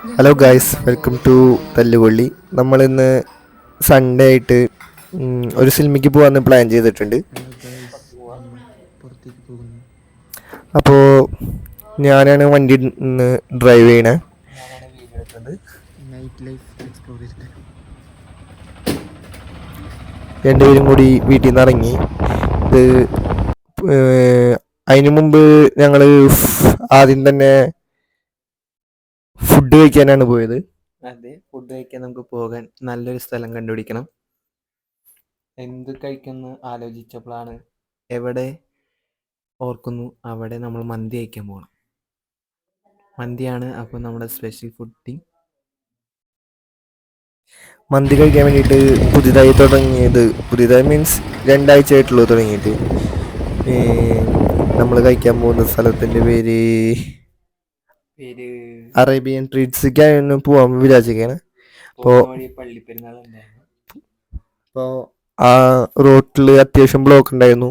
Hello guys, welcome to തല്ലുകൊള്ളി. നമ്മളിന്ന് Sunday ആയിട്ട് ഒരു സിനിമയ്ക്ക് പോകാമെന്ന് പ്ലാൻ ചെയ്തിട്ടുണ്ട്. ഹലോ ഗൈസ്, നമ്മൾ പുറത്തേക്ക് പോകുന്നു. അപ്പോൾ ഞാനാണ് വണ്ടി ഇന്ന് ഡ്രൈവ് ചെയ്യണേ. നൈറ്റ് ലൈഫ് എക്സ്പ്ലോർ ചെയ്തിട്ട് രണ്ടുപേരും കൂടി വീട്ടിൽ നിന്ന് ഇറങ്ങി. ഇത് അതിനു മുമ്പ് ഞങ്ങൾ ആദ്യം തന്നെ ഫുഡ് കഴിക്കാനാണ് പോയത്. അതെ, ഫുഡ് കഴിക്കാൻ നമുക്ക് പോകാൻ നല്ലൊരു സ്ഥലം കണ്ടുപിടിക്കണം. എന്ത് കഴിക്കുന്നു ആലോചിച്ചപ്പോഴാണ് എവിടെ ഓർക്കുന്നു അവിടെ നമ്മൾ മന്തി കഴിക്കാൻ പോകണം. മന്തിയാണ് അപ്പോൾ നമ്മുടെ സ്പെഷ്യൽ ഫുഡിങ്. മന്തി കഴിക്കാൻ വേണ്ടിയിട്ട് പുതിയതായി മീൻസ് 2 ആഴ്ച ആയിട്ടുള്ളൂ തുടങ്ങിയിട്ട്. നമ്മൾ കഴിക്കാൻ പോകുന്ന സ്ഥലത്തിൻ്റെ പേര് അറേബ്യൻ ട്രീറ്റ്സിക്കാണ് പോകാൻ വിചാരിച്ചിരിക്കുകയാണ്. അപ്പോൾ പള്ളിപ്പെരുന്നാൾ ഉണ്ടായിരുന്നു. ആ റോട്ടിൽ അത്യാവശ്യം ബ്ലോക്ക് ഉണ്ടായിരുന്നു.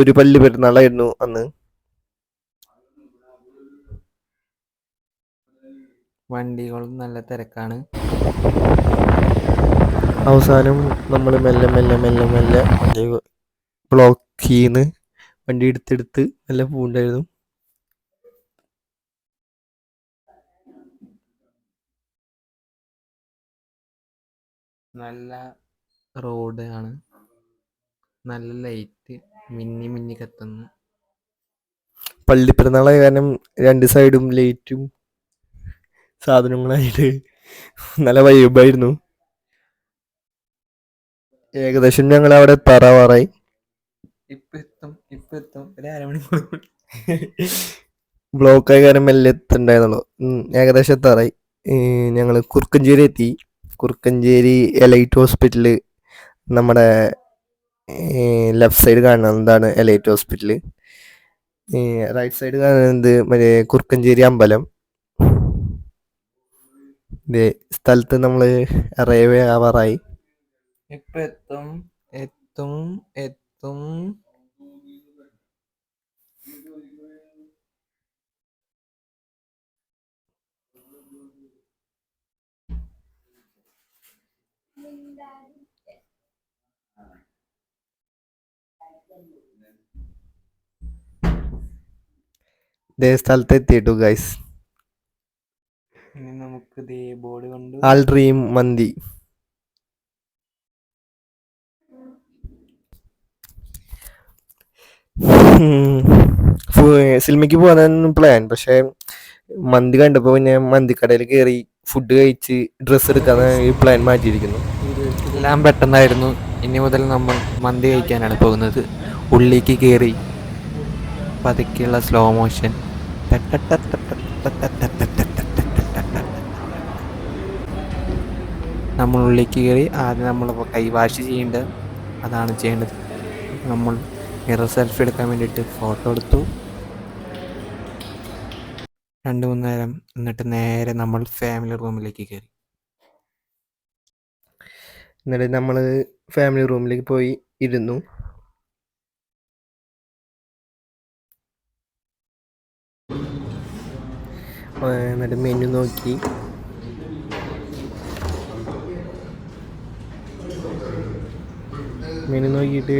ഒരു പള്ളി പെരുന്നാളായിരുന്നു അന്ന്. വണ്ടികളും നല്ല തിരക്കാണ്. അവസാനം നമ്മൾ മെല്ലെ വണ്ടി ബ്ലോക്കിന്ന് വണ്ടി എടുത്തെടുത്ത് നല്ല പൂണ്ടായിരുന്നു. നല്ല റോഡ് ആണ്, നല്ല ലൈറ്റ് മിന്നി കത്തുന്നു. പള്ളിപ്പെരുന്നാളായ കാരണം 2 സൈഡും ലൈറ്റും സാധനങ്ങളായിട്ട് നല്ല വൈബായിരുന്നു. ഏകദേശം ഞങ്ങൾ അവിടെ എത്താറാവാറായി. ഇപ്പൊ എത്തും ഒരു അരമണിക്കൂർ. ബ്ലോക്കായ കാരണം മെല്ലെ എത്തുണ്ടായിരുന്നുള്ളൂ. ഏകദേശം എത്താറായി. ഞങ്ങൾ കുറുക്കഞ്ചേരി എത്തി. കുറുക്കഞ്ചേരി എലൈറ്റ് ഹോസ്പിറ്റല് നമ്മുടെ ലെഫ്റ്റ് സൈഡ് കാണുന്നതാണ് എലൈറ്റ് ഹോസ്പിറ്റല്. റൈറ്റ് സൈഡ് കാണുന്നത് മറ്റേ കുറുക്കഞ്ചേരി അമ്പലം. സ്ഥലത്ത് നമ്മൾ അറൈവ് ആവാറായി. ഇപ്പൊ എത്തും എത്തും എത്തും. സ്ഥലത്ത് എത്തിയിട്ടു ഗൈസ്. ഇനി നമുക്ക് ബോർഡ് കൊണ്ട് ആൽ ഡ്രീം മന്തി. സിനിമയ്ക്ക് പോകാനാണ് പ്ലാൻ. പക്ഷെ മന്തി കണ്ടപ്പോൾ പിന്നെ മന്തിക്കടയിൽ കയറി ഫുഡ് കഴിച്ച് ഡ്രസ്സ് എടുക്കാനാണ് പ്ലാൻ മാറ്റിയിരിക്കുന്നു. എല്ലാം പെട്ടെന്നായിരുന്നു. ഇനി മുതൽ നമ്മൾ മന്തി കഴിക്കാനാണ് പോകുന്നത്. ഉള്ളിലേക്ക് കയറി പതുക്കെയുള്ള സ്ലോ മോഷൻ. നമ്മൾ ഉള്ളിലേക്ക് കയറി ആദ്യം നമ്മൾ കൈ വാഷ് ചെയ്യേണ്ടത് അതാണ് ചെയ്യേണ്ടത്. നമ്മൾ മിറർ സെൽഫി എടുക്കാൻ വേണ്ടിയിട്ട് ഫോട്ടോ എടുത്തു 2-3 നേരം. എന്നിട്ട് നേരെ നമ്മൾ ഫാമിലി റൂമിലേക്ക് കയറി. എന്നിട്ട് നമ്മൾ ഫാമിലി റൂമിലേക്ക് പോയി ഇരുന്നു. എന്നിട്ട് മെനു നോക്കി. മെനു നോക്കിയിട്ട്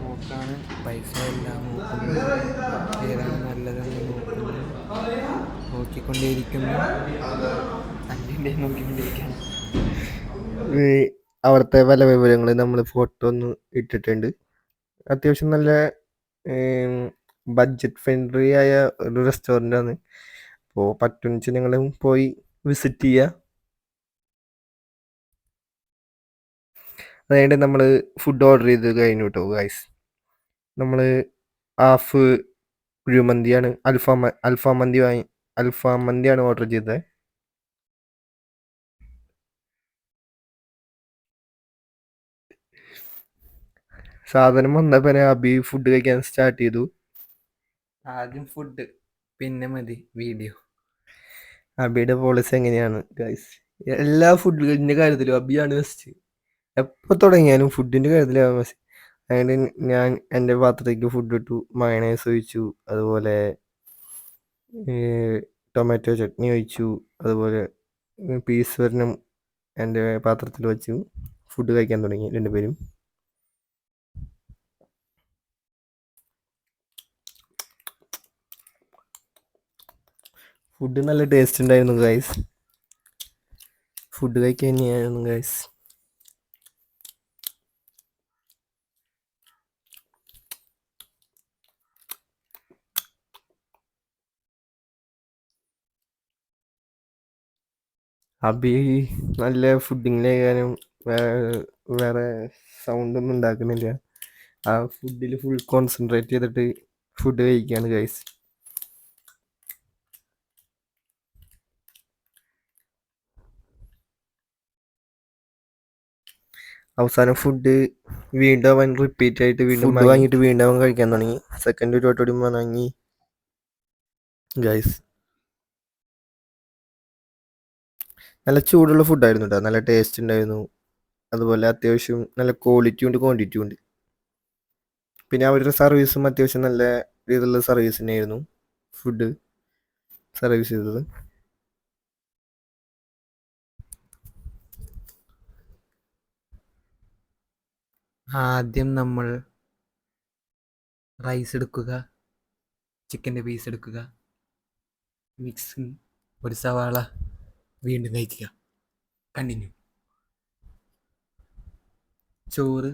നോക്കാണ്, പൈസ എല്ലാം നോക്കുന്നു, ഏതാണ് നല്ലതെന്ന് നോക്കുന്നു, നോക്കിക്കൊണ്ടേയിരിക്കുന്നു. നോക്കിക്കൊണ്ടിരിക്കുകയാണ്. അവിടുത്തെ പല വിവരങ്ങൾ നമ്മൾ ഫോട്ടോ ഒന്ന് ഇട്ടിട്ടുണ്ട്. അത്യാവശ്യം നല്ല ബഡ്ജറ്റ് ഫ്രണ്ട്ലി ആയ ഒരു റെസ്റ്റോറൻ്റ് ആണ്. അപ്പോൾ പറ്റുമെന്ന് വെച്ചാൽ നിങ്ങളും പോയി വിസിറ്റ് ചെയ്യുക. അതായത് നമ്മൾ ഫുഡ് ഓർഡർ ചെയ്ത് കഴിഞ്ഞു കേട്ടോ ഗൈസ്. നമ്മൾ ഹാഫ് കുഴിമന്തിയാണ്, അൽഫാം മന്തിയാണ് ഓർഡർ ചെയ്തത്. സാധനം വന്നപ്പോൾ അബി ഫുഡ് കഴിക്കാൻ സ്റ്റാർട്ട് ചെയ്തു. ആദ്യം ഫുഡ്, പിന്നെ മതി വീഡിയോ. അബിയുടെ പോളിസി എങ്ങനെയാണ് ഗൈസ്? എല്ലാ ഫുഡിൻ്റെ കാര്യത്തിലും അബിയാണ് ബെസ്റ്റ്. എപ്പോൾ തുടങ്ങിയാലും ഫുഡിൻ്റെ കാര്യത്തിലാണ് ബെസ്റ്റ്. അങ്ങനെ ഞാൻ എൻ്റെ പാത്രത്തേക്ക് ഫുഡ് ഇട്ടു, മയണൈസ് ഒഴിച്ചു, അതുപോലെ ടൊമാറ്റോ ചട്നി ഒഴിച്ചു, അതുപോലെ പീസ് ഒരെണ്ണം എൻ്റെ പാത്രത്തിൽ വെച്ചു ഫുഡ് കഴിക്കാൻ തുടങ്ങി രണ്ടുപേരും. ഫുഡ് നല്ല ടേസ്റ്റ് ഉണ്ടായിരുന്നു ഗൈസ്. ഫുഡ് കഴിക്കാൻ തന്നെയായിരുന്നു ഗൈസ്. അബി നല്ല ഫുഡിങ്ങിലേക്കാനും വേറെ സൗണ്ടൊന്നും ഉണ്ടാക്കുന്നില്ല. ആ ഫുഡിൽ ഫുൾ കോൺസെൻട്രേറ്റ് ചെയ്തിട്ട് ഫുഡ് കഴിക്കുകയാണ് ഗൈസ്. അവസാനം ഫുഡ് വീണ്ടും അവൻ റിപ്പീറ്റ് ആയിട്ട് വീണ്ടും ഫുഡ് വാങ്ങിയിട്ട് വീണ്ടും അവൻ കഴിക്കാൻ തുടങ്ങി. സെക്കൻഡ് ഒരു വട്ടം വാങ്ങി ഗൈസ്. നല്ല ചൂടുള്ള ഫുഡായിരുന്നു കേട്ടോ, നല്ല ടേസ്റ്റ് ഉണ്ടായിരുന്നു. അതുപോലെ അത്യാവശ്യം നല്ല ക്വാളിറ്റി ഉണ്ട്, ക്വാണ്ടിറ്റി ഉണ്ട്. പിന്നെ അവരുടെ സർവീസും അത്യാവശ്യം നല്ല രീതിയിലുള്ള സർവീസ് തന്നെയായിരുന്നു ഫുഡ് സർവീസ് ചെയ്തത്. ആദ്യം നമ്മൾ റൈസ് എടുക്കുക, ചിക്കൻ്റെ പീസ് എടുക്കുക, മിക്സിങ്, ഒരു സവാള, വീണ്ടും കഴിക്കുക. കണ്ടിന്യൂ. ചോറ്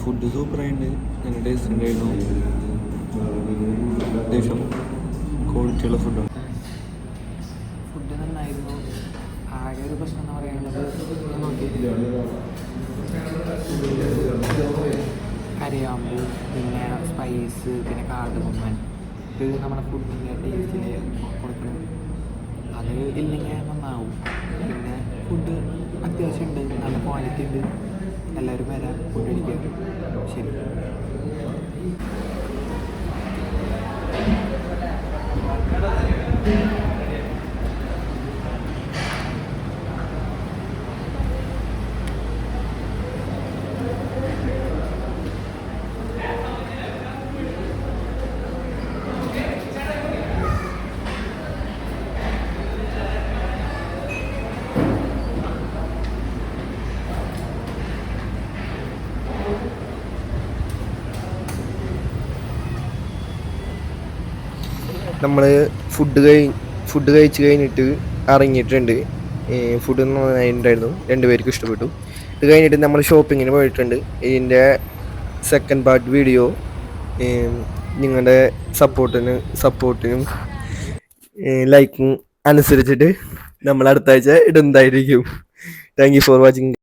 ഫുഡ് സൂപ്പറായിട്ട് നല്ല ടേസ്റ്റ് ഉണ്ടായിരുന്നു. അത്യാവശ്യം ക്വാളിറ്റിയുള്ള ഫുഡാണ്. ഫുഡ് നന്നായിരുന്നു. ആകെ ഒരു പ്രശ്നം എന്ന് പറയുന്നത് ഞാൻ നോക്കിയിട്ടില്ല, കറിയാമ്പൂ, പിന്നെ സ്പൈസ്, പിന്നെ കാർഡമമ്മൻ, ഇത് നമ്മുടെ ഫുഡിൻ്റെ ടേസ്റ്റിൽ കൊടുക്കും. അത് ഇല്ലെങ്കിൽ നന്നാവും. പിന്നെ ഫുഡ് അത്യാവശ്യം ഉണ്ട്, നല്ല ക്വാളിറ്റി ഉണ്ട്. എല്ലാവരും വരാം, ഫുഡ് അടിക്കാം. ശരി. നമ്മൾ ഫുഡ് കഴിച്ച് കഴിഞ്ഞിട്ട് ഇറങ്ങിയിട്ടുണ്ട്. ഫുഡ് നന്നായിട്ടുണ്ടായിരുന്നു, രണ്ടുപേർക്കും ഇഷ്ടപ്പെട്ടു. ഇത് കഴിഞ്ഞിട്ട് നമ്മൾ ഷോപ്പിങ്ങിന് പോയിട്ടുണ്ട്. ഇതിൻ്റെ സെക്കൻഡ് പാർട്ട് വീഡിയോ നിങ്ങളുടെ സപ്പോർട്ടിനും ലൈക്കും അനുസരിച്ചിട്ട് നമ്മൾ അടുത്ത ആഴ്ച ഇടുന്നതായിരിക്കും. Thank you for watching.